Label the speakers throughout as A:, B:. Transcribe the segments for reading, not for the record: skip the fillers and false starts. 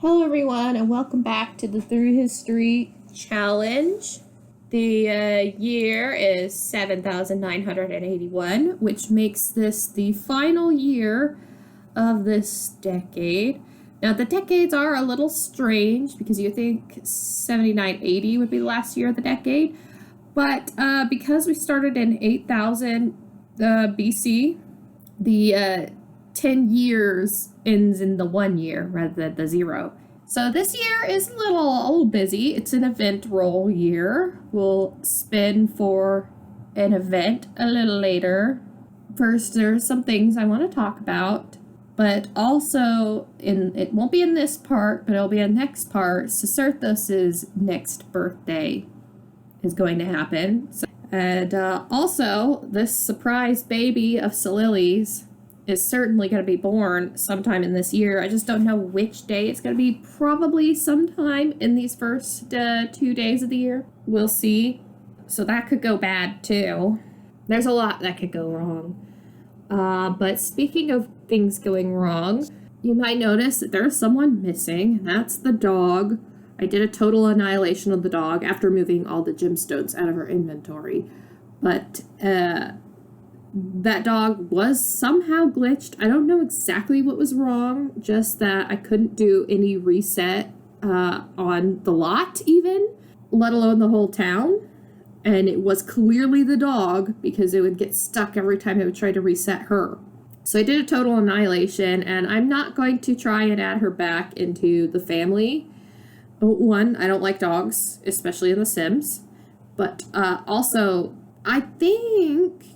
A: Hello everyone and welcome back to the Through History Challenge. The year is 7,981, which makes this the final year of this decade. Now the decades are a little strange because you think 7980 would be the last year of the decade, but because we started in 8000 BC, the 10 years ends in the 1 year rather than the 0. So this year is a little busy. It's an event roll year. We'll spin for an event a little later. First, there's some things I want to talk about, but also it won't be in this part, but it'll be in the next part. Sicerthos's next birthday is going to happen. And also, this surprise baby of Silili's is certainly going to be born sometime in this year. I just don't know which day it's going to be. Probably sometime in these first 2 days of the year. We'll see. So that could go bad too. There's a lot that could go wrong. But speaking of things going wrong, you might notice that there's someone missing. That's the dog. I did a total annihilation of the dog after moving all the gemstones out of her inventory. But that dog was somehow glitched. I don't know exactly what was wrong, just that I couldn't do any reset on the lot even, let alone the whole town. And it was clearly the dog because it would get stuck every time I would try to reset her. So I did a total annihilation, and I'm not going to try and add her back into the family. One, I don't like dogs, especially in The Sims. But also, I think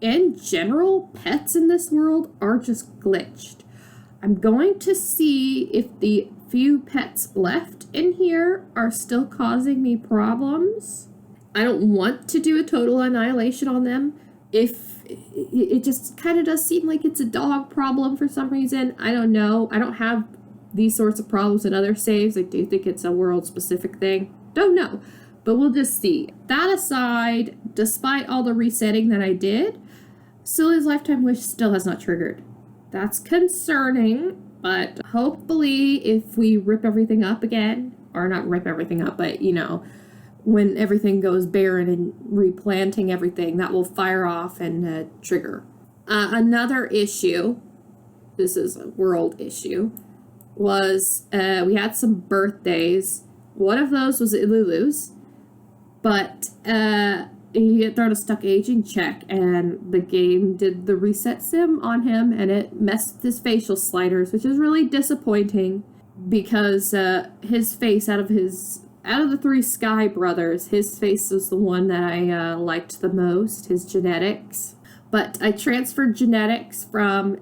A: in general, pets in this world are just glitched. I'm going to see if the few pets left in here are still causing me problems. I don't want to do a total annihilation on them. If it just kind of does seem like it's a dog problem for some reason. I don't know. I don't have these sorts of problems in other saves. I do think it's a world-specific thing. Don't know. But we'll just see. That aside, despite all the resetting that I did, Silly's Lifetime Wish still has not triggered. That's concerning, but hopefully if we rip everything up again, or not rip everything up, but when everything goes barren and replanting everything, that will fire off and trigger. Another issue, this is a world issue, was we had some birthdays. One of those was Ilulu's, but he had thrown a stuck aging check, and the game did the reset sim on him, and it messed with his facial sliders, which is really disappointing because his face, out of the three Sky brothers, his face was the one that I liked the most, his genetics. But I transferred genetics from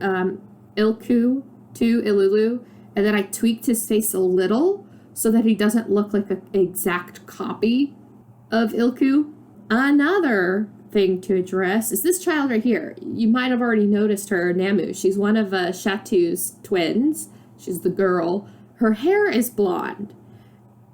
A: Ilku to Ilulu, and then I tweaked his face a little so that he doesn't look like an exact copy of Ilku. Another thing to address is this child right here. You might have already noticed her, Namu. She's one of Shatu's twins. She's the girl. Her hair is blonde.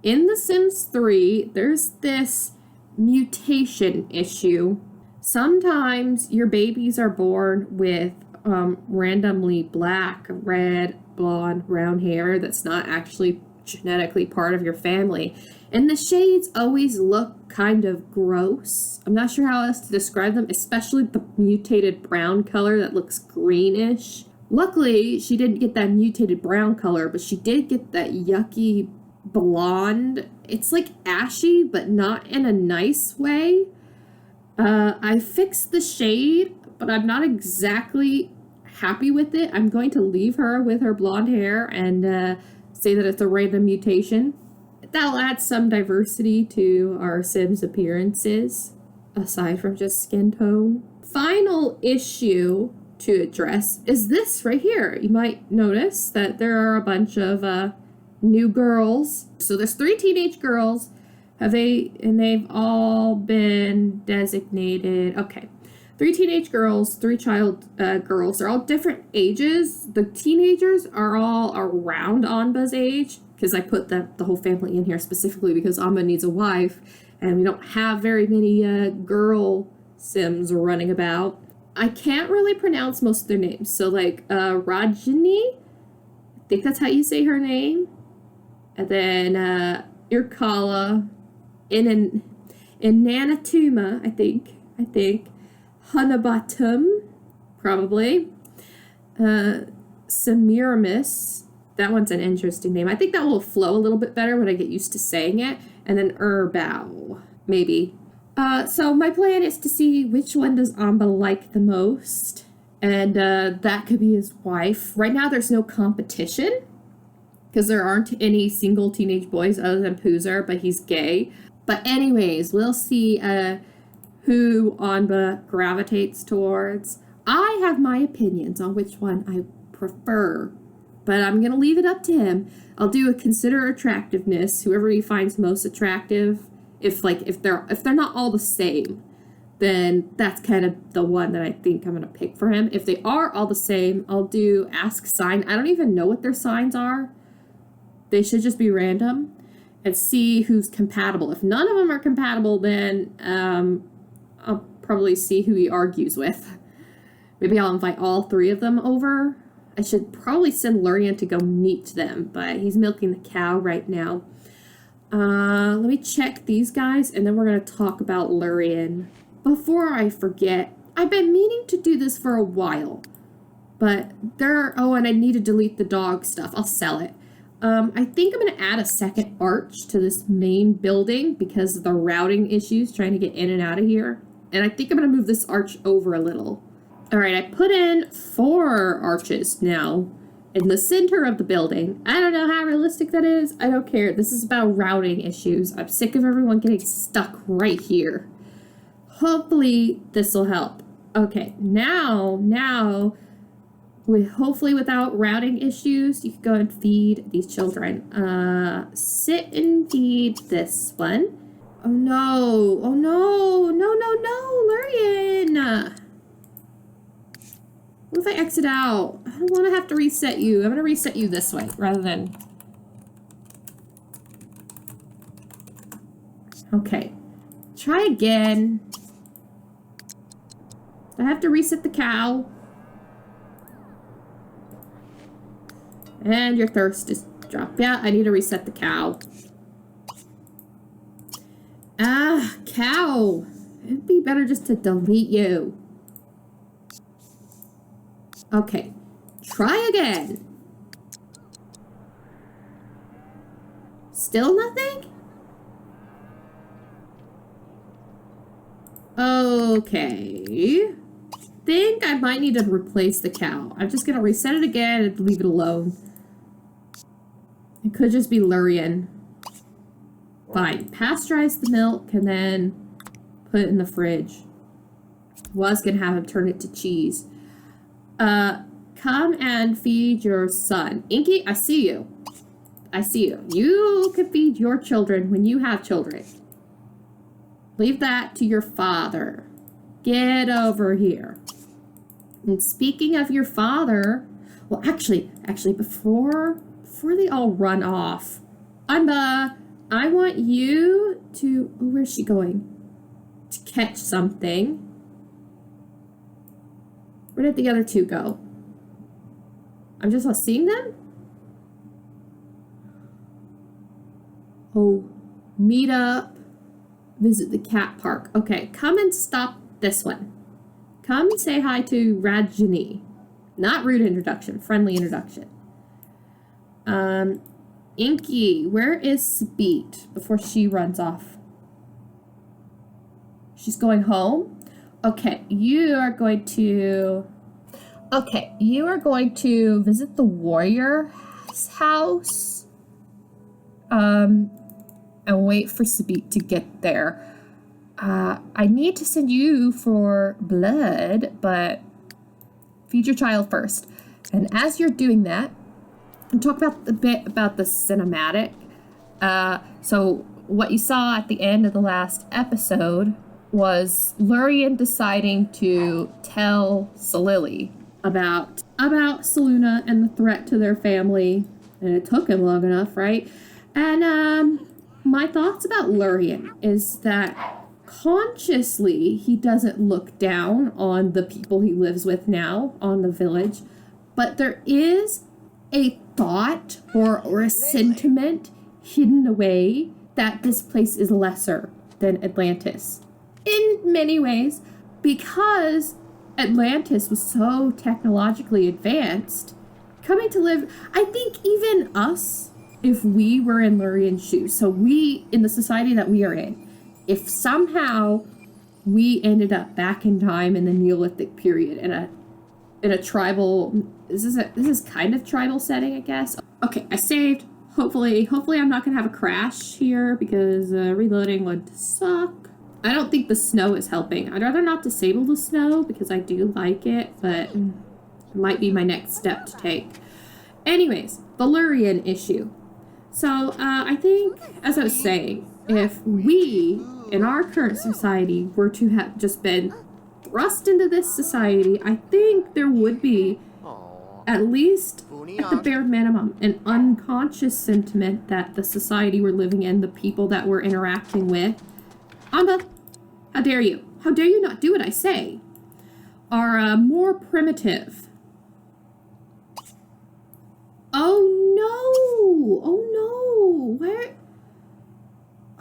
A: In The Sims 3, there's this mutation issue. Sometimes your babies are born with randomly black, red, blonde, brown hair that's not actually genetically part of your family. And the shades always look kind of gross. I'm not sure how else to describe them, especially the mutated brown color that looks greenish. Luckily, she didn't get that mutated brown color, but she did get that yucky blonde. It's like ashy, but not in a nice way. I fixed the shade, but I'm not exactly happy with it. I'm going to leave her with her blonde hair and say that it's a random mutation. That'll add some diversity to our Sims appearances, aside from just skin tone. Final issue to address is this right here. You might notice that there are a bunch of new girls. So there's 3 teenage girls. They've all been designated. Okay. 3 teenage girls, 3 child girls. They're all different ages. The teenagers are all around Anba's age, because I put the whole family in here specifically because Anba needs a wife, and we don't have very many girl Sims running about. I can't really pronounce most of their names. So like Rajini, I think that's how you say her name. And then Irkala, in Nanatuma, I think. Hunabatum, probably. Semiramis. That one's an interesting name. I think that will flow a little bit better when I get used to saying it. And then Urbao, maybe. So my plan is to see which one does Anba like the most. And that could be his wife. Right now there's no competition because there aren't any single teenage boys other than Poozar, but he's gay. But anyways, we'll see who Anba gravitates towards. I have my opinions on which one I prefer, but I'm going to leave it up to him. I'll do a consider attractiveness, whoever he finds most attractive. If they're not all the same, then that's kind of the one that I think I'm going to pick for him. If they are all the same, I'll do ask sign. I don't even know what their signs are. They should just be random, and see who's compatible. If none of them are compatible, then I'll probably see who he argues with. Maybe I'll invite all three of them over. I should probably send Lurian to go meet them, but he's milking the cow right now. Let me check these guys, and then we're going to talk about Lurian. Before I forget, I've been meaning to do this for a while, but and I need to delete the dog stuff. I'll sell it. I think I'm going to add a second arch to this main building because of the routing issues trying to get in and out of here. And I think I'm going to move this arch over a little. All right, I put in 4 arches now in the center of the building. I don't know how realistic that is. I don't care. This is about routing issues. I'm sick of everyone getting stuck right here. Hopefully this will help. Okay, now, hopefully without routing issues, you can go and feed these children. Sit and feed this one. Oh no, Lurian! What if I exit out? I don't want to have to reset you. I'm going to reset you this way rather than... Okay. Try again. I have to reset the cow. And your thirst is dropped. Yeah, I need to reset the cow. Cow. It'd be better just to delete you. Okay. Try again. Still nothing? Okay. Think I might need to replace the cow. I'm just going to reset it again and leave it alone. It could just be Lurian. Fine. Pasteurize the milk and then put it in the fridge. Was going to have him turn it to cheese. Come and feed your son. Inky, I see you. I see you. You can feed your children when you have children. Leave that to your father. Get over here. And speaking of your father, well, actually, before they all run off, Anba, I want you to, oh, where's she going? To catch something. Where did the other 2 go? I'm just not seeing them? Oh, meet up, visit the cat park. Okay, come and stop this one. Come and say hi to Rajani. Not rude introduction, friendly introduction. Inky, where is Speed before she runs off? She's going home? Okay, you are going to visit the warrior's house. And wait for Sabit to get there. I need to send you for blood, but feed your child first. And as you're doing that, and talk about a bit about the cinematic. So what you saw at the end of the last episode was Lurian deciding to tell Silili about Seluna and the threat to their family. And it took him long enough, right? And my thoughts about Lurian is that consciously he doesn't look down on the people he lives with now, on the village, but there is a thought or a sentiment hidden away that this place is lesser than Atlantis. In many ways, because Atlantis was so technologically advanced, coming to live, I think even us, if we were in Lurian's shoes, so we, in the society that we are in, if somehow we ended up back in time in the Neolithic period in a tribal, this is kind of tribal setting, I guess. Okay, I saved. Hopefully I'm not gonna have a crash here because reloading would suck. I don't think the snow is helping. I'd rather not disable the snow because I do like it, but it might be my next step to take. Anyways, the Lurian issue. So I think, as I was saying, if we, in our current society, were to have just been thrust into this society, I think there would be, at least at the bare minimum, an unconscious sentiment that the society we're living in, the people that we're interacting with, Anba, how dare you? How dare you not do what I say? Are more primitive. Oh no! Oh no! Where?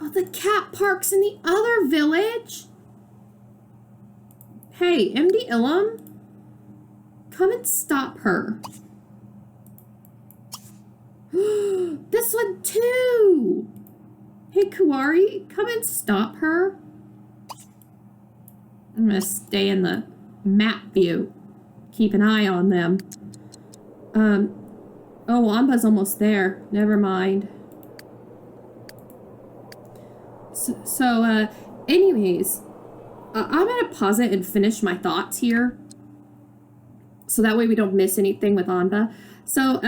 A: Oh, the cat park's in the other village? Hey, MD Ilum, come and stop her. This one too! Hey, Kuwari, come and stop her. I'm gonna stay in the map view. Keep an eye on them. Oh, Amba's almost there. Never mind. So, anyways, I'm gonna pause it and finish my thoughts here. So that way we don't miss anything with Anba. So,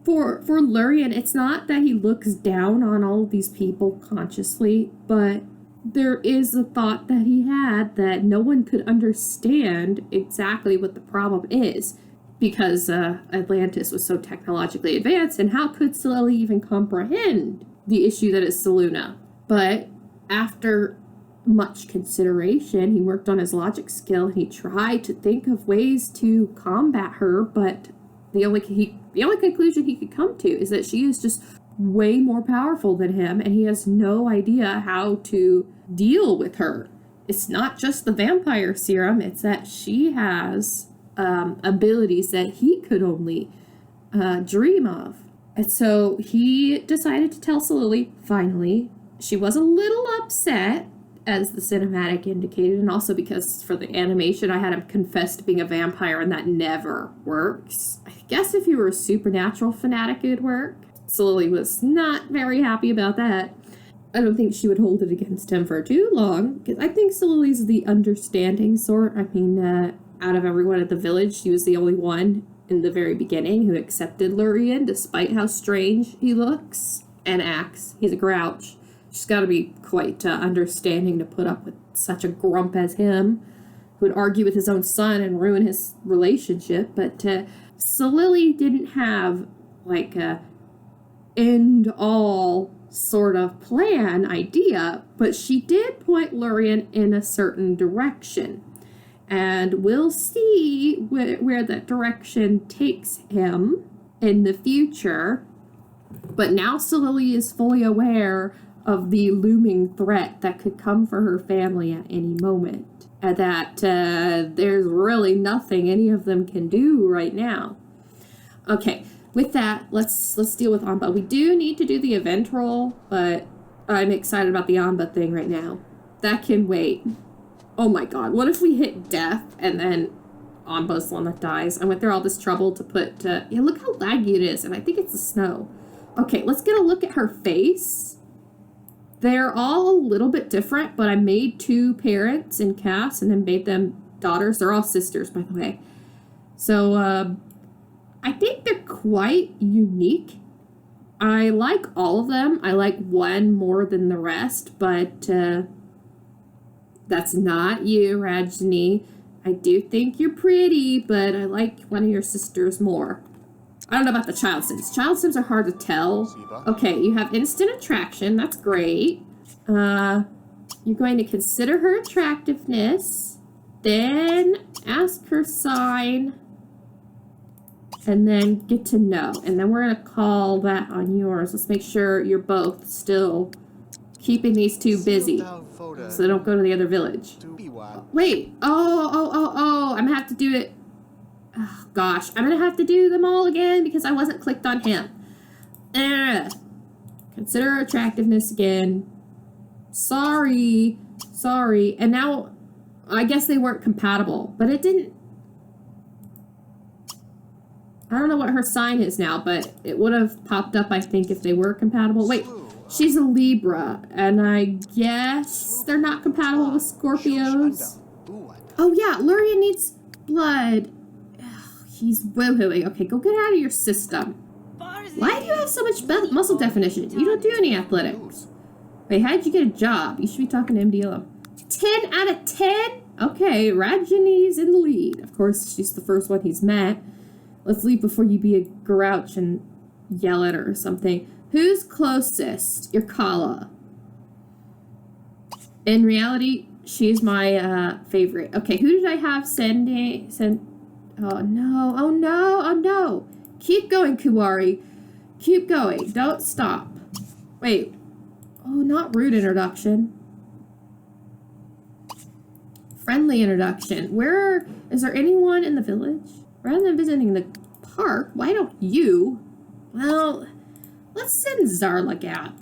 A: for Lurian, it's not that he looks down on all of these people consciously, but there is a thought that he had that no one could understand exactly what the problem is because Atlantis was so technologically advanced, and how could Silili even comprehend the issue that is Selûne? But after much consideration, he worked on his logic skill and he tried to think of ways to combat her, but the only conclusion he could come to is that she is just way more powerful than him, and he has no idea how to deal with her. It's not just the vampire serum, it's that she has abilities that he could only dream of. And so he decided to tell Silili, finally. She was a little upset, as the cinematic indicated, and also because for the animation I had him confess to being a vampire, and that never works. I guess if you were a supernatural fanatic it would work. Silili was not very happy about that. I don't think she would hold it against him for too long, because I think Silili's the understanding sort. I mean, out of everyone at the village, she was the only one in the very beginning who accepted Lurian, despite how strange he looks and acts. He's a grouch. She's got to be quite understanding to put up with such a grump as him, who would argue with his own son and ruin his relationship. But Silili didn't have, like, a end-all sort of plan idea, but she did point Lurian in a certain direction. And we'll see where that direction takes him in the future. But now Silili is fully aware of the looming threat that could come for her family at any moment. And that there's really nothing any of them can do right now. Okay, with that, let's deal with Anba. We do need to do the event roll, but I'm excited about the Anba thing right now. That can wait. Oh my god, what if we hit death and then Anba's the one that dies? I went through all this trouble to put, yeah, look how laggy it is, and I think it's the snow. Okay, let's get a look at her face. They're all a little bit different, but I made 2 parents in cast and then made them daughters. They're all sisters, by the way. So, I think they're quite unique. I like all of them. I like one more than the rest, but that's not you, Rajni. I do think you're pretty, but I like one of your sisters more. I don't know about the child sims. Child sims are hard to tell. Okay, you have instant attraction. That's great. You're going to consider her attractiveness, then ask her sign. And then get to know. And then we're going to call that on yours. Let's make sure you're both still keeping these two busy so they don't go to the other village. Wait. Oh. I'm going to have to do it. Oh, gosh. I'm going to have to do them all again because I wasn't clicked on him. Consider attractiveness again. Sorry. And now, I guess they weren't compatible. But it didn't... I don't know what her sign is now, but it would have popped up, I think, if they were compatible. Wait, she's a Libra, and I guess they're not compatible with Scorpios. Oh, yeah, Lurian needs blood. Ugh, he's woohooing. Okay, go get out of your system. Why do you have so much muscle definition? You don't do any athletics. Wait, how'd you get a job? You should be talking to MDLM. 10 out of 10? Okay, Rajani's in the lead. Of course, she's the first one he's met. Let's leave before you be a grouch and yell at her or something. Who's closest? Your Kala. In reality, she's my favorite. Okay, who did I have send? Oh no. Keep going, Kuwari. Keep going. Don't stop. Wait. Oh, not rude introduction. Friendly introduction. Is there anyone in the village? Rather than visiting the park, why don't you? Well, let's send Zarla Gap.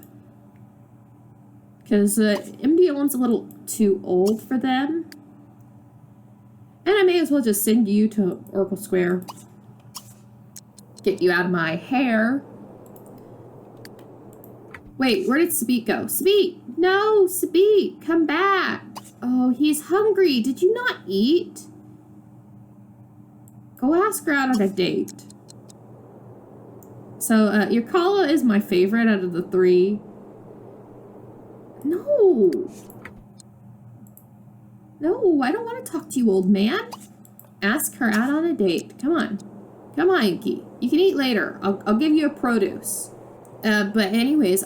A: Because MD1's a little too old for them. And I may as well just send you to Oracle Square. Get you out of my hair. Wait, where did Sabit go? Sabit! No, Sabit! Come back! Oh, he's hungry. Did you not eat? Go ask her out on a date. So, your Kala is my favorite out of the three. No, I don't want to talk to you, old man. Ask her out on a date. Come on, Inky. You can eat later. I'll give you a produce. But anyways,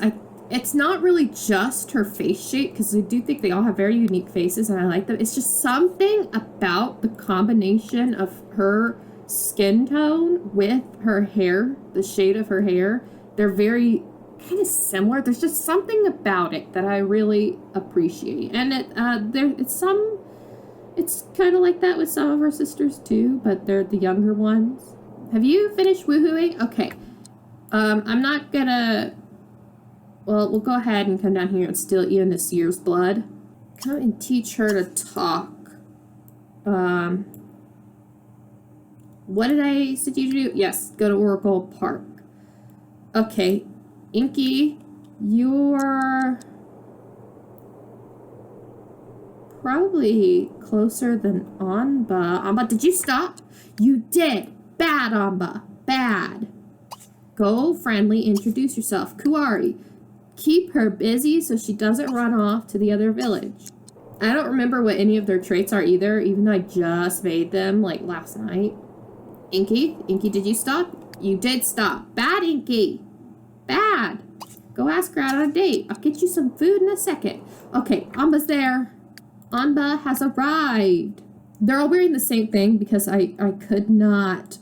A: it's not really just her face shape, because I do think they all have very unique faces, and I like them. It's just something about the combination of her skin tone with her hair, the shade of her hair. They're very kind of similar. There's just something about it that I really appreciate, and it's kind of like that with some of her sisters too, but they're the younger ones. Have you finished woohooing? Okay. I'm not gonna... Well, we'll go ahead and come down here and steal Ian this year's blood. Come and teach her to talk. What did I suggest you to do? Yes, go to Oracle Park. Okay, Inky, you're probably closer than Anba. Anba, did you stop? You did. Bad, Anba. Bad. Go friendly, introduce yourself. Kuwari, keep her busy so she doesn't run off to the other village. I don't remember what any of their traits are either, even though I just made them, like, last night. Inky, did you stop? You did stop. Bad, Inky. Bad. Go ask her out on a date. I'll get you some food in a second. Okay, Anba's there. Anba has arrived. They're all wearing the same thing because I could not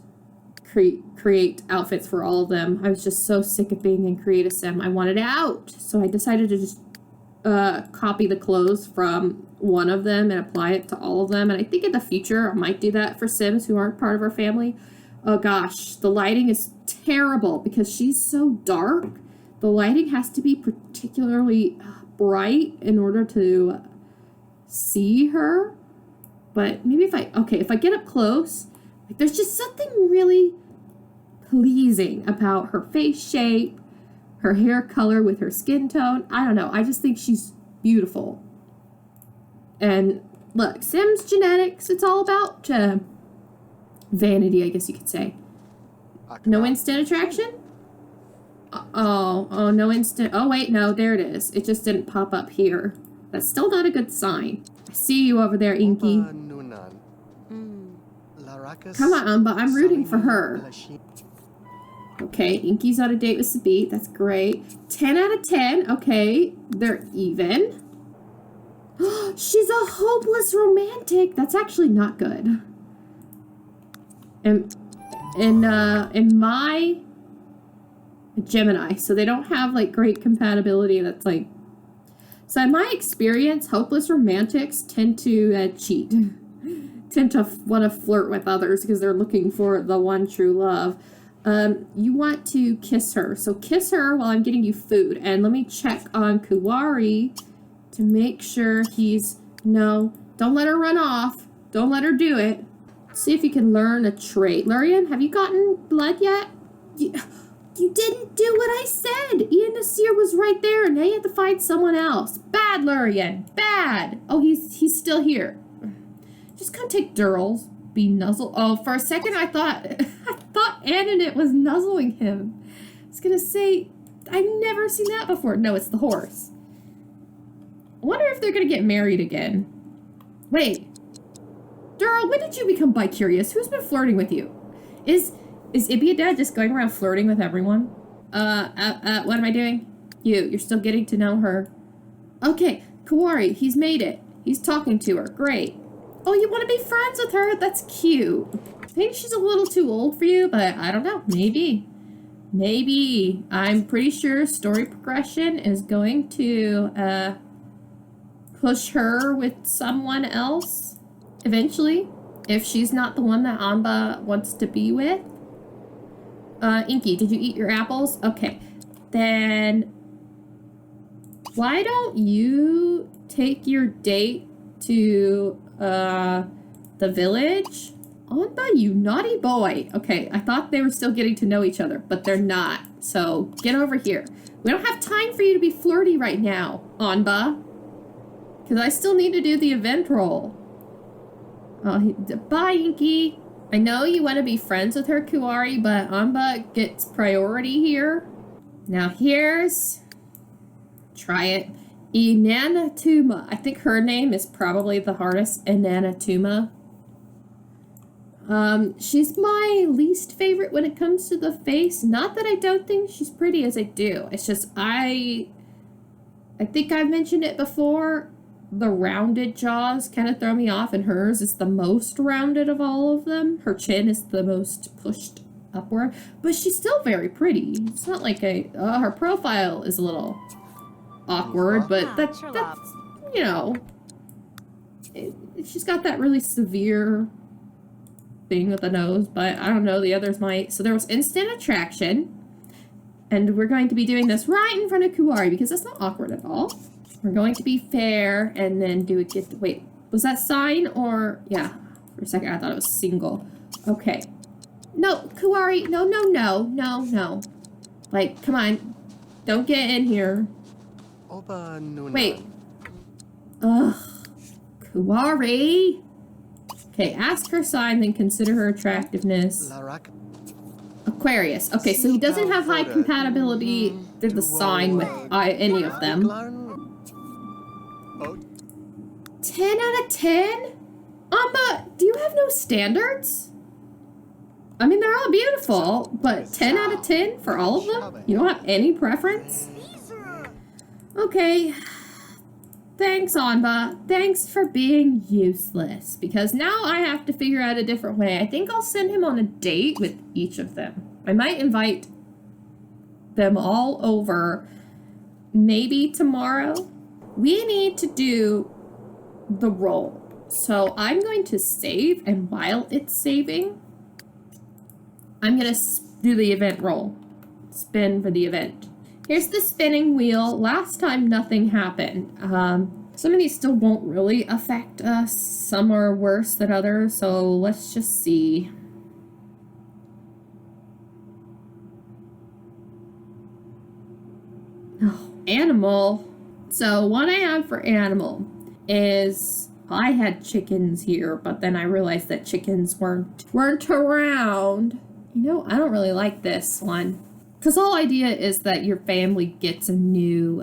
A: create outfits for all of them. I was just so sick of being in Create a Sim. I wanted out. So I decided to just copy the clothes from one of them and apply it to all of them. And I think in the future I might do that for Sims who aren't part of our family. Oh gosh, the lighting is terrible because she's so dark. The lighting has to be particularly bright in order to see her. But maybe if I get up close, like, there's just something really pleasing about her face shape, her hair color with her skin tone. I don't know. I just think she's beautiful. And look, Sims genetics, it's all about vanity, I guess you could say. No instant attraction? Oh, no instant. Oh, wait, no, there it is. It just didn't pop up here. That's still not a good sign. I see you over there, Inky. Come on, Anba, I'm rooting for her. Okay, Inky's on a date with Sabit. That's great. 10 out of 10. Okay, they're even. She's a hopeless romantic. That's actually not good. And in my Gemini, so they don't have like great compatibility. That's like, so in my experience, hopeless romantics tend to cheat, tend to want to flirt with others because they're looking for the one true love. You want to kiss her, so kiss her while I'm getting you food. And let me check on Kuwari to make sure no, don't let her run off. Don't let her do it. See if you can learn a trait. Lurian, have you gotten blood yet? You didn't do what I said. Ian Nasir was right there, and now you have to find someone else. Bad, Lurian. Bad. Oh, he's still here. Just come take Durrell's. Be nuzzle. Oh, for a second I thought Annette was nuzzling him. I was gonna say, I've never seen that before. No, it's the horse. I wonder if they're gonna get married again. Wait. Durrell, when did you become bi-curious? Who's been flirting with you? Is Ibiadad just going around flirting with everyone? What am I doing? You're still getting to know her. Okay, Kuwari, he's made it. He's talking to her. Great. Oh, you want to be friends with her? That's cute. I think she's a little too old for you, but I don't know. Maybe. Maybe. I'm pretty sure story progression is going to push her with someone else eventually, if she's not the one that Anba wants to be with. Inky, did you eat your apples? Okay. Then why don't you take your date to the village? Anba, you naughty boy. Okay, I thought they were still getting to know each other, but they're not. So get over here. We don't have time for you to be flirty right now, Anba. Because I still need to do the event roll. Bye, Inky. I know you want to be friends with her, Kuwari, but Anba gets priority here. Now here's... Try it. Inanatuma. I think her name is probably the hardest. Inanatuma. She's my least favorite when it comes to the face. Not that I don't think she's pretty, as I do. It's just I think I've mentioned it before. The rounded jaws kind of throw me off, and hers is the most rounded of all of them. Her chin is the most pushed upward, but she's still very pretty. It's not like her profile is a little awkward, but that's you know, she's got that really severe thing with the nose, but I don't know, the others might. So there was instant attraction, and we're going to be doing this right in front of Kuwari because that's not awkward at all. We're going to be fair and then do a gift. Wait, was that sign or... Yeah, for a second I thought it was single. Okay. No, Kuwari, no. Like, come on. Don't get in here. Wait. Ugh. Kuwari. Okay, ask her sign, then consider her attractiveness. Aquarius. Okay, so he doesn't have high compatibility through the sign with any of them. 10 out of 10? Anba, do you have no standards? I mean, they're all beautiful, but 10 out of 10 for all of them? You don't have any preference? Okay. Thanks, Anba. Thanks for being useless, because now I have to figure out a different way. I think I'll send him on a date with each of them. I might invite them all over maybe tomorrow. We need to do the roll. So I'm going to save, and while it's saving, I'm going to do the event roll. Spin for the event. Here's the spinning wheel. Last time nothing happened. Some of these still won't really affect us. Some are worse than others, so let's just see. Oh, animal. So what I have for animal is, I had chickens here, but then I realized that chickens weren't around. You know, I don't really like this one. Because the whole idea is that your family gets a new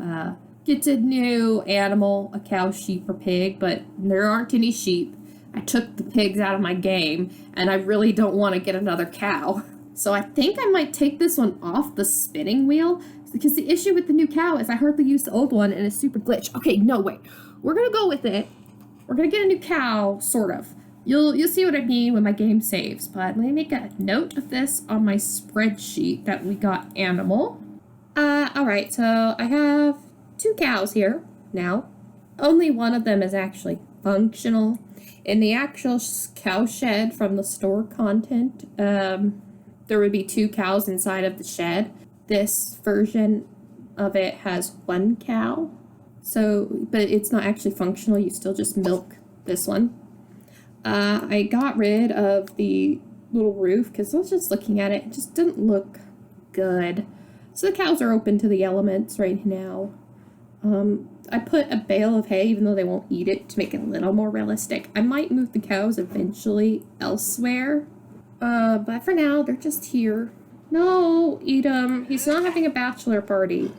A: animal, a cow, sheep, or pig, but there aren't any sheep. I took the pigs out of my game, and I really don't want to get another cow. So I think I might take this one off the spinning wheel, because the issue with the new cow is I hardly use the old one, and it's super glitch. Okay, no, wait. We're going to go with it. We're going to get a new cow, sort of. You'll see what I mean when my game saves, but let me make a note of this on my spreadsheet that we got animal. Alright, so I have 2 cows here now. Only one of them is actually functional. In the actual cow shed from the store content, there would be 2 cows inside of the shed. This version of it has 1 cow. So, but it's not actually functional. You still just milk this one. I got rid of the little roof because I was just looking at it. It just didn't look good. So the cows are open to the elements right now. I put a bale of hay, even though they won't eat it, to make it a little more realistic. I might move the cows eventually elsewhere. But for now, they're just here. No, Edom, he's not having a bachelor party.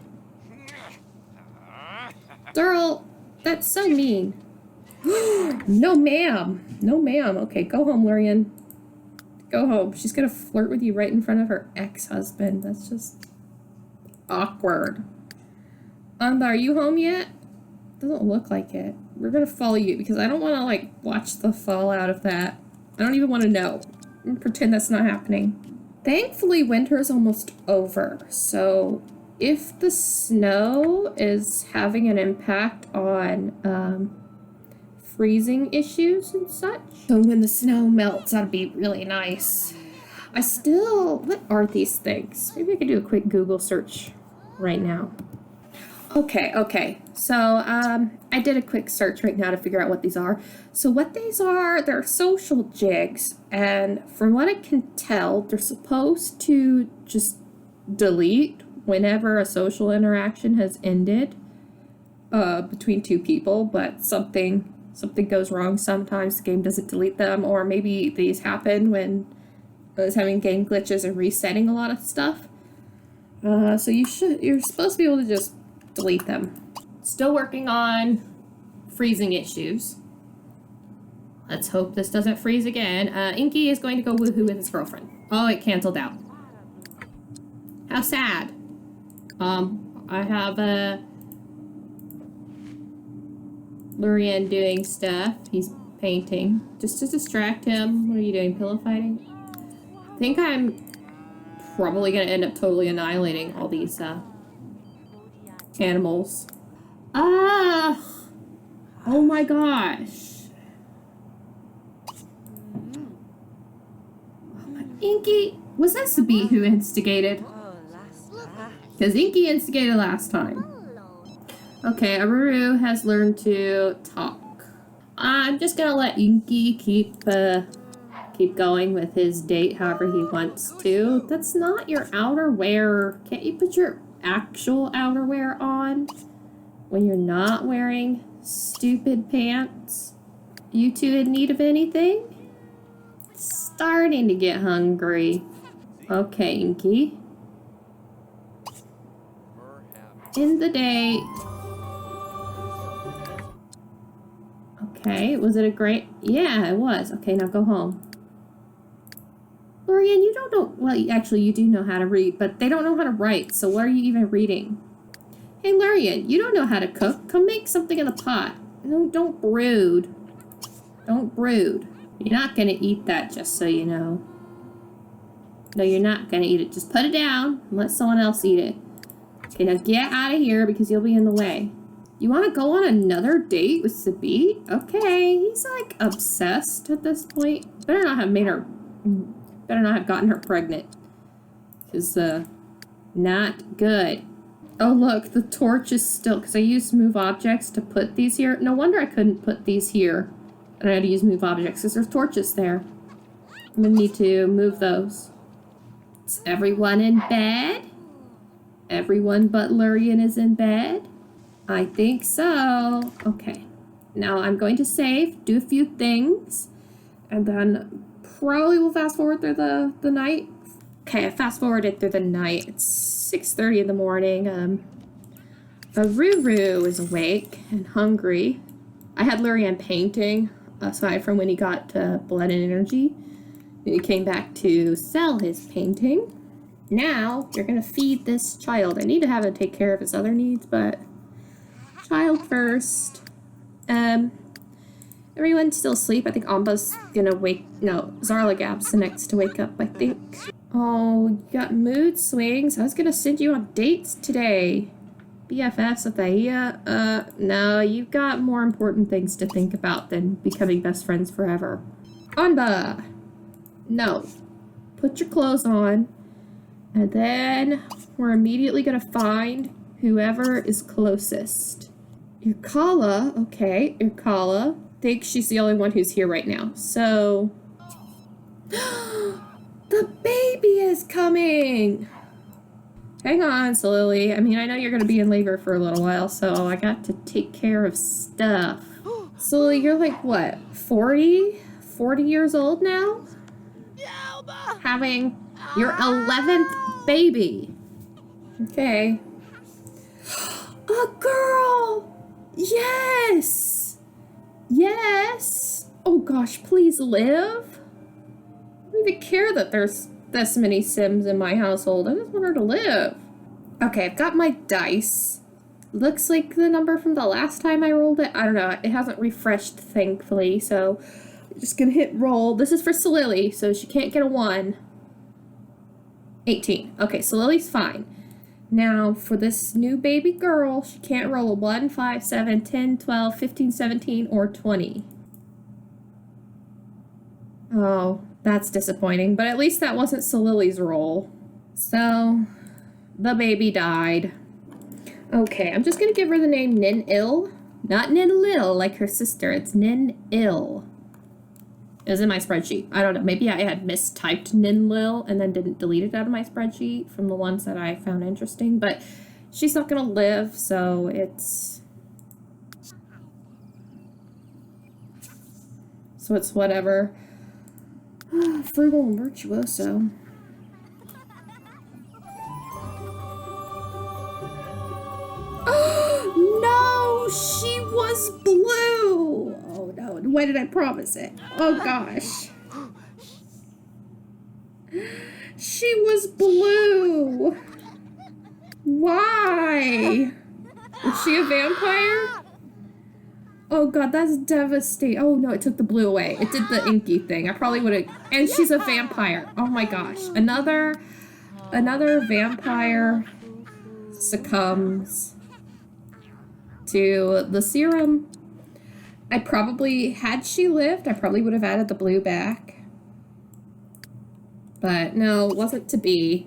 A: Girl, that's so mean. No, ma'am. No, ma'am. Okay, go home, Lurian. Go home. She's gonna flirt with you right in front of her ex-husband. That's just awkward. Anba, are you home yet? Doesn't look like it. We're gonna follow you because I don't want to, like, watch the fallout of that. I don't even want to know. I'm gonna pretend that's not happening. Thankfully, winter's almost over, so if the snow is having an impact on freezing issues and such, so when the snow melts, that'd be really nice. What are these things? Maybe I could do a quick Google search right now. Okay, so I did a quick search right now to figure out what these are. So what these are, they're social jigs, and from what I can tell, they're supposed to just delete whenever a social interaction has ended between 2 people, but something goes wrong. Sometimes the game doesn't delete them, or maybe these happen when I was having game glitches and resetting a lot of stuff. So you're supposed to be able to just delete them. Still working on freezing issues. Let's hope this doesn't freeze again. Inky is going to go woohoo with his girlfriend. Oh, it canceled out. How sad. I have Lurian doing stuff. He's painting. Just to distract him. What are you doing? Pillow fighting? I think I'm probably going to end up totally annihilating all these animals. Oh my gosh. Inky, was that the bee who instigated? Because Inky instigated last time. Okay, Aruru has learned to talk. I'm just gonna let Inky keep going with his date however he wants to. That's not your outerwear. Can't you put your actual outerwear on when you're not wearing stupid pants? You two in need of anything? Starting to get hungry. Okay, Inky. In the day. Okay, was it a great... Yeah, it was. Okay, now go home. Lurian, you don't know... Well, actually, you do know how to read, but they don't know how to write, so what are you even reading? Hey, Lurian, you don't know how to cook. Come make something in the pot. No, don't brood. Don't brood. You're not going to eat that, just so you know. No, you're not going to eat it. Just put it down and let someone else eat it. Okay, now get out of here because you'll be in the way. You want to go on another date with Sabit? Okay, he's like obsessed at this point. Better not have gotten her pregnant. Because, not good. Oh, look, the torch is still... Because I used move objects to put these here. No wonder I couldn't put these here. And I had to use move objects because there's torches there. I'm going to need to move those. Is everyone in bed? Everyone but Lurian is in bed? I think so. Okay. Now I'm going to save, do a few things, and then probably we'll fast forward through the night. Okay, I fast forwarded through the night. It's 6:30 in the morning. Aruru is awake and hungry. I had Lurian painting, aside from when he got blood and energy. He came back to sell his painting. Now, you're going to feed this child. I need to have him take care of his other needs, but child first. And Everyone's still asleep. I think Amba's gonna wake... No, Zarlagab's the next to wake up, I think. Oh, you got mood swings. I was gonna send you on dates today. BFFs with Aia. No, you've got more important things to think about than becoming best friends forever. Anba! No. Put your clothes on. And then we're immediately gonna find whoever is closest. Irkala, okay, Irkala thinks she's the only one who's here right now. So, the baby is coming! Hang on, Silili. I mean, I know you're gonna be in labor for a little while, so I got to take care of stuff. Silili, you're like, what, 40? 40 years old now? Having your 11th baby. Okay. A girl! Yes! Yes! Oh gosh, please live. I don't even care that there's this many Sims in my household. I just want her to live. Okay, I've got my dice. Looks like the number from the last time I rolled it. I don't know. It hasn't refreshed, thankfully, so I'm just gonna hit roll. This is for Silili, so she can't get a 1. 18. Okay, Silili's fine. Now, for this new baby girl, she can't roll a 1, 5, 7, 10, 12, 15, 17, or 20. Oh, that's disappointing, but at least that wasn't Silili's roll. So, the baby died. Okay, I'm just gonna give her the name Nin-Il. Not Nin-Lil like her sister, it's Nin-Il. It was in my spreadsheet. I don't know, maybe I had mistyped Nin-Lil and then didn't delete it out of my spreadsheet from the ones that I found interesting, but she's not gonna live, so it's... So it's whatever. Frugal and virtuoso. No, she was blue. Oh no, why did I promise it? Oh gosh. She was blue. Why? Is she a vampire? Oh god, that's devastating. Oh no, it took the blue away. It did the inky thing. I probably would have... And she's a vampire. Oh my gosh. Another vampire succumbs to the serum. I probably, had she lived, I probably would have added the blue back. But no, it wasn't to be.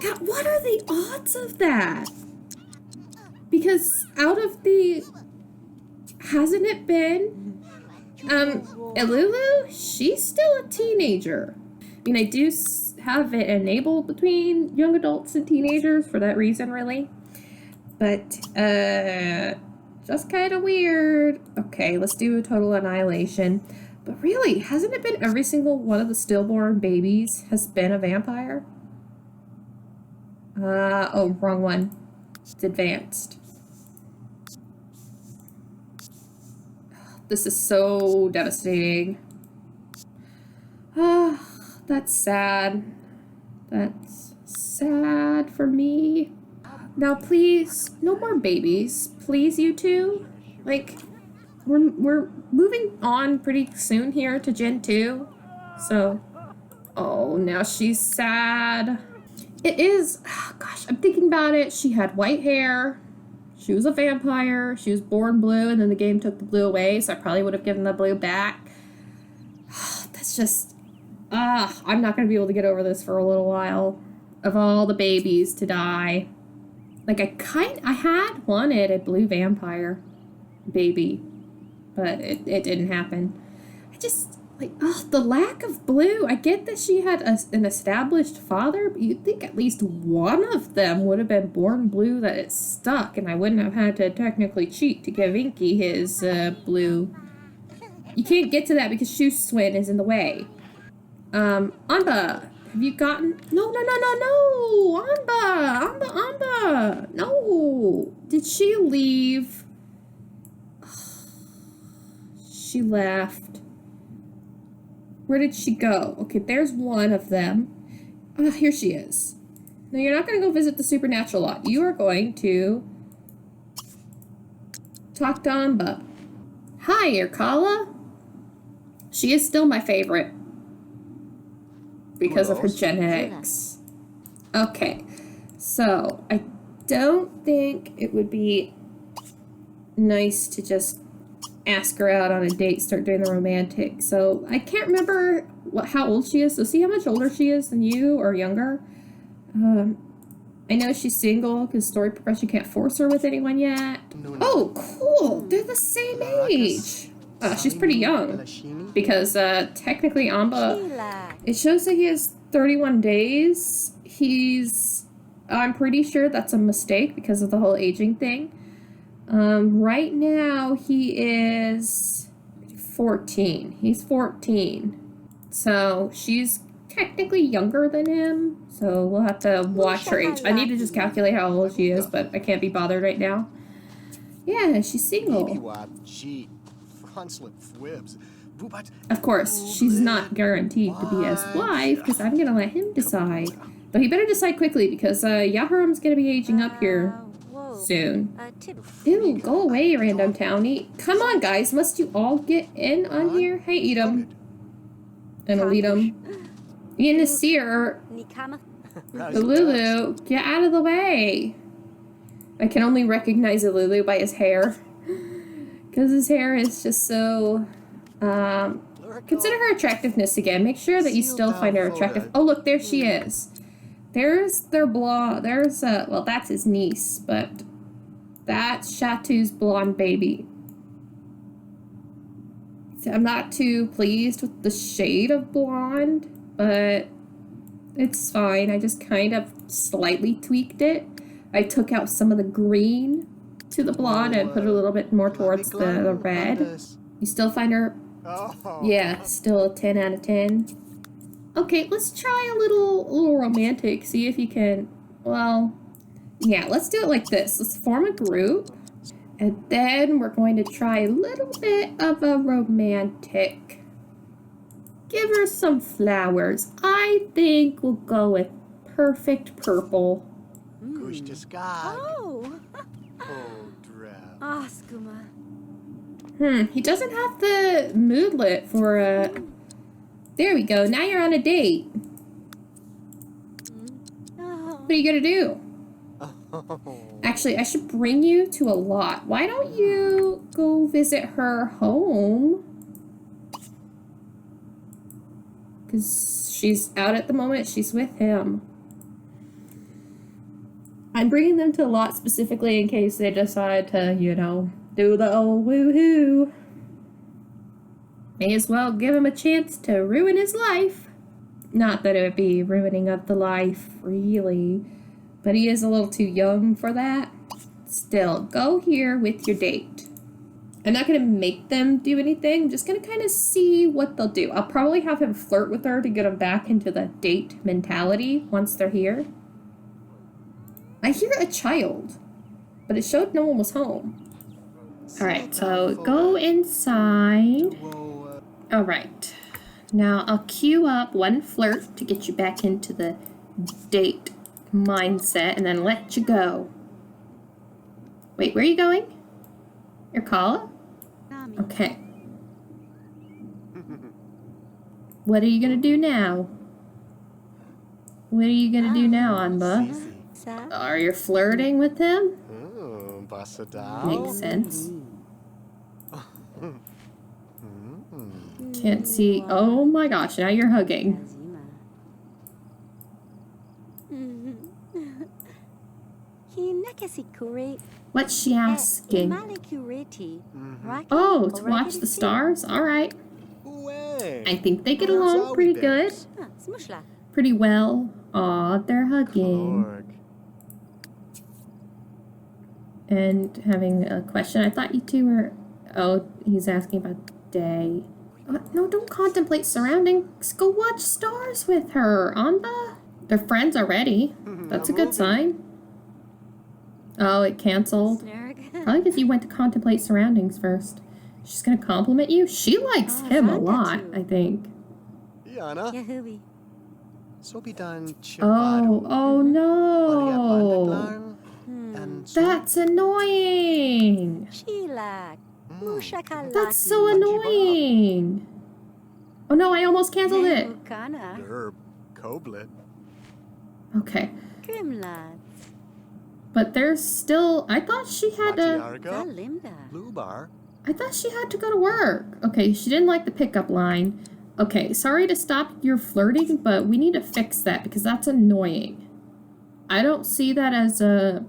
A: God, what are the odds of that? Because out of the... Hasn't it been? Elulu? She's still a teenager. I mean, I do have it enabled between young adults and teenagers for that reason, really. But, just kind of weird. Okay, let's do a total annihilation. But really, hasn't it been every single one of the stillborn babies has been a vampire? Oh, wrong one. It's advanced. This is so devastating. Ah, that's sad. That's sad for me. Now, please, no more babies. Please, you two. Like, we're moving on pretty soon here to Gen 2. So, oh, now she's sad. It is, oh, gosh, I'm thinking about it. She had white hair. She was a vampire. She was born blue, and then the game took the blue away, so I probably would have given the blue back. That's just, I'm not going to be able to get over this for a little while. Of all the babies to die. Like, I had wanted a blue vampire baby, but it didn't happen. I just, like, the lack of blue. I get that she had an established father, but you'd think at least one of them would have been born blue that it stuck, and I wouldn't have had to technically cheat to give Inky his blue. You can't get to that because Shoeswin is in the way. Anba, have you gotten... No, Anba, no. Did she leave? She left. Where did she go? Okay, there's one of them. Here she is. No, you're not going to go visit the supernatural lot. You are going to talk to Anba. Hi, Irkala. She is still my favorite because of her genetics. Okay, so I don't think it would be nice to just ask her out on a date, start doing the romantic. So I can't remember how old she is. So see how much older she is than you or younger. I know she's single because story progression can't force her with anyone yet. Oh, cool! They're the same age. She's pretty young because technically Anba, it shows that he has 31 days. I'm pretty sure that's a mistake because of the whole aging thing. Right now he is 14. He's 14. So she's technically younger than him. So we'll have to watch her age. I need to just calculate how old she is, but I can't be bothered right now. Yeah, she's single. Of course, she's not guaranteed to be his wife because I'm going to let him decide. But he better decide quickly because Yaharam's going to be aging up here soon. Ew, go away, random townie. Come on, guys. Must you all get in on here? Hey, Edom. And Elitum. Ian Nasir. Lulu, get out of the way. I can only recognize Lulu by his hair. Because his hair is just so... consider her attractiveness again. Make sure that you still find her attractive. Oh, look, there she is. There's their blonde. There's, well, that's his niece, but that's Shatu's blonde baby. So I'm not too pleased with the shade of blonde, but it's fine. I just kind of slightly tweaked it. I took out some of the green to the blonde and put a little bit more towards the red. You still find her? Yeah, still a 10 out of 10. Okay, let's try a little romantic. See if you can, well, yeah, let's do it like this. Let's form a group. And then we're going to try a little bit of a romantic. Give her some flowers. I think we'll go with perfect purple.
B: Oh.
A: He doesn't have the moodlet for a... There we go. Now you're on a date. What are you gonna do? Actually, I should bring you to a lot. Why don't you go visit her home? Because she's out at the moment. She's with him. I'm bringing them to a lot specifically in case they decide to, you know, do the old woohoo. May as well give him a chance to ruin his life. Not that it would be ruining of the life, really. But he is a little too young for that. Still, go here with your date. I'm not going to make them do anything. I'm just going to kind of see what they'll do. I'll probably have him flirt with her to get him back into the date mentality once they're here. I hear a child, but it showed no one was home. Alright, so go inside. Alright, now I'll queue up one flirt to get you back into the date mindset and then let you go. Wait, where are you going? Irkala? Okay. What are you gonna do now? What are you gonna do now, Anba? Are you flirting with him? Makes sense. Can't see. Oh my gosh, now you're hugging. What's she asking? Oh, to watch the stars? Alright. I think they get along pretty good. Pretty well. Aw, they're hugging. And having a question. I thought you two were... Oh, he's asking about the day. No, don't contemplate surroundings. Go watch stars with her, Anba. They're friends already. That's a good sign. Oh, it canceled. Probably because you went to contemplate surroundings first. She's gonna compliment you? She likes him a lot, I think. Oh no! That's annoying! That's so annoying. Oh no, I almost canceled it.
B: Derb, Koblet.
A: Okay. But there's still, I thought she had to,
B: Lubar.
A: I thought she had to go to work. Okay, she didn't like the pickup line. Okay, sorry to stop your flirting, but we need to fix that because that's annoying. I don't see that as a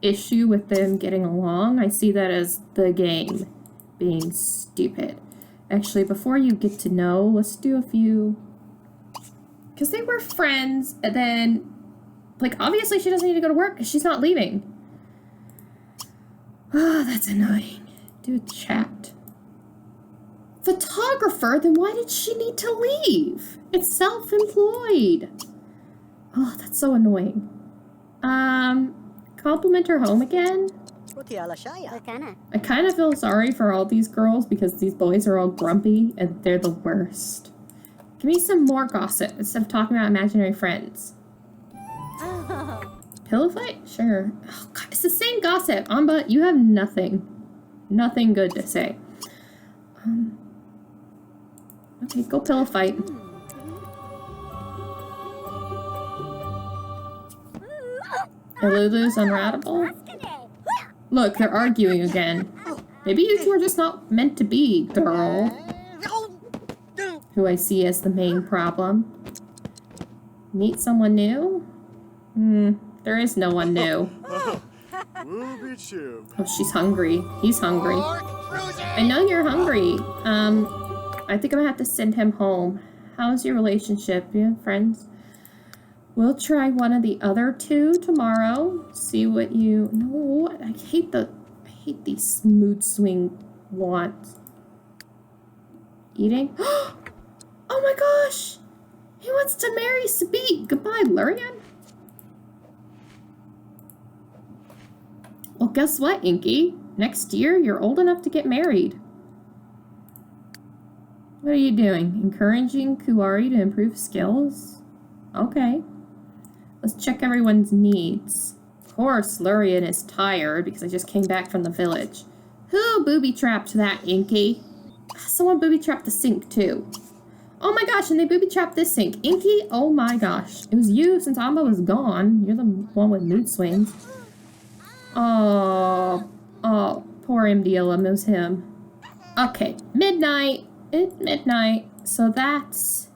A: issue with them getting along. I see that as the game being stupid. Actually, before you get to know, let's do a few, because they were friends, and then, like, obviously she doesn't need to go to work because she's not leaving. Oh, that's annoying. Do a chat. Photographer? Then why did she need to leave? It's self-employed. Oh, that's so annoying. Compliment her home again? I kind of feel sorry for all these girls because these boys are all grumpy and they're the worst. Give me some more gossip instead of talking about imaginary friends. Pillow fight? Sure. Oh, God, it's the same gossip. Anba, you have nothing. Nothing good to say. Okay, go pillow fight. Lulu's unratable. Look, they're arguing again. Maybe you two are just not meant to be, girl. Who I see as the main problem. Meet someone new? There is no one new. Oh, she's hungry. He's hungry. I know you're hungry. I think I'm gonna have to send him home. How's your relationship? You have friends? We'll try one of the other two tomorrow. See what you... No, I hate these mood swing wants. Eating? Oh my gosh! He wants to marry Sabit. Goodbye, Lurian. Well, guess what, Inky? Next year, you're old enough to get married. What are you doing? Encouraging Kuwari to improve skills? Okay. Let's check everyone's needs. Of course, Lurian is tired because I just came back from the village. Who booby-trapped that, Inky? Someone booby-trapped the sink, too. Oh my gosh, and they booby-trapped this sink. Inky, oh my gosh. It was you since Anba was gone. You're the one with mood swings. Oh, poor MDLM, it was him. Okay, midnight. It's midnight. So that's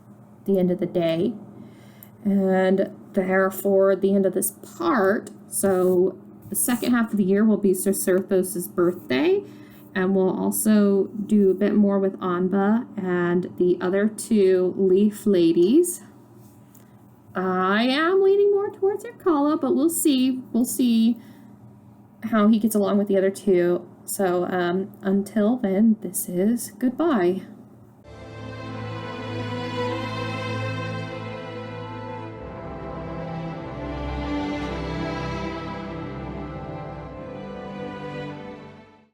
A: the end of the day. And therefore, the end of this part. So the second half of the year will be Sir Serthos' birthday. And we'll also do a bit more with Anba and the other two Leaf ladies. I am leaning more towards Erkala, but we'll see. We'll see how he gets along with the other two. So until then, this is goodbye.